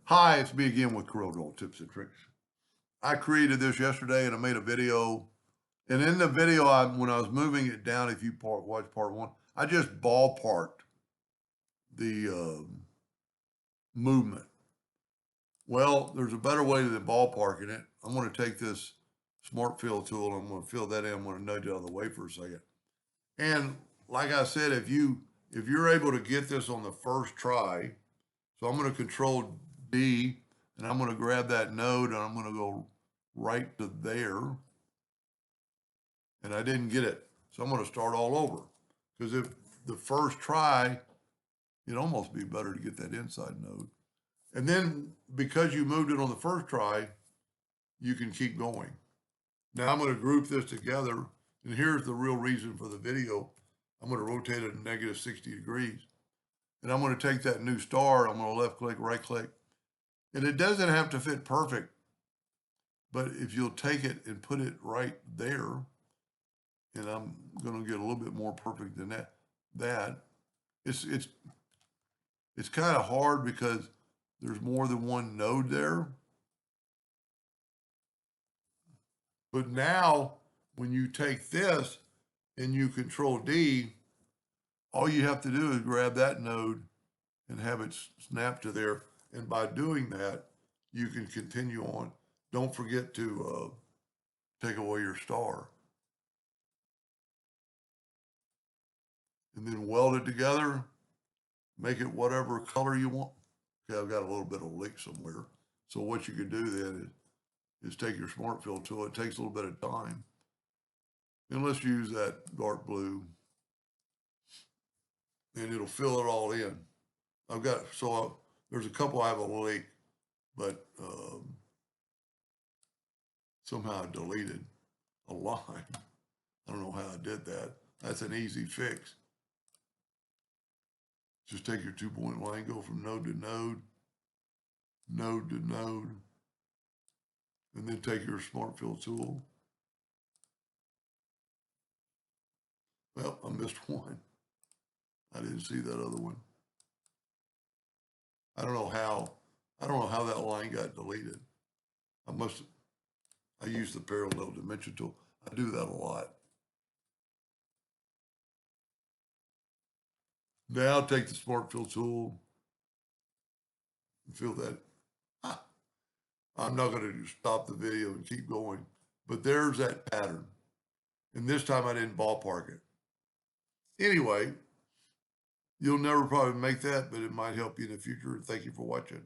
Hi, it's me again with Corel Tips and Tricks. I created this yesterday and I made a video. And in the video, when I was moving it down, if you watch part one, I just ballparked the movement. Well, there's a better way than ballparking it. I'm going to take this smart fill tool and I'm going to fill that in. I'm going to nudge it out of the way for a second. And like I said, if you're able to get this on the first try, so I'm going to control D and I'm going to grab that node and I'm going to go right to there. And I didn't get it. So I'm going to start all over. Because if the first try, it'd almost be better to get that inside node. And then because you moved it on the first try, you can keep going. Now I'm going to group this together. And here's the real reason for the video. I'm going to rotate it at -60 degrees. And I'm going to take that new star. I'm going to left click, right click. And it doesn't have to fit perfect. But if you'll take it and put it right there, and I'm going to get a little bit more perfect than that. It's kind of hard because there's more than one node there. But now when you take this and you control D, all you have to do is grab that node and have it snap to there. And by doing that, you can continue on. Don't forget to take away your star. And then weld it together, make it whatever color you want. Okay, I've got a little bit of leak somewhere. So what you can do then is take your smart fill tool. It takes a little bit of time. And let's use that dark blue. And it'll fill it all in. There's a couple I have a leak, but somehow I deleted a line. I don't know how I did that. That's an easy fix. Just take your 2-point line, go from node to node, node to node, and then take your smart fill tool. Well, I missed one. I didn't see that other one. I don't know how that line got deleted. I use the parallel dimension tool. I do that a lot. Now take the smart fill tool and fill that. I'm not going to stop the video and keep going, but there's that pattern. And this time I didn't ballpark it. Anyway, you'll never probably make that, but it might help you in the future. Thank you for watching.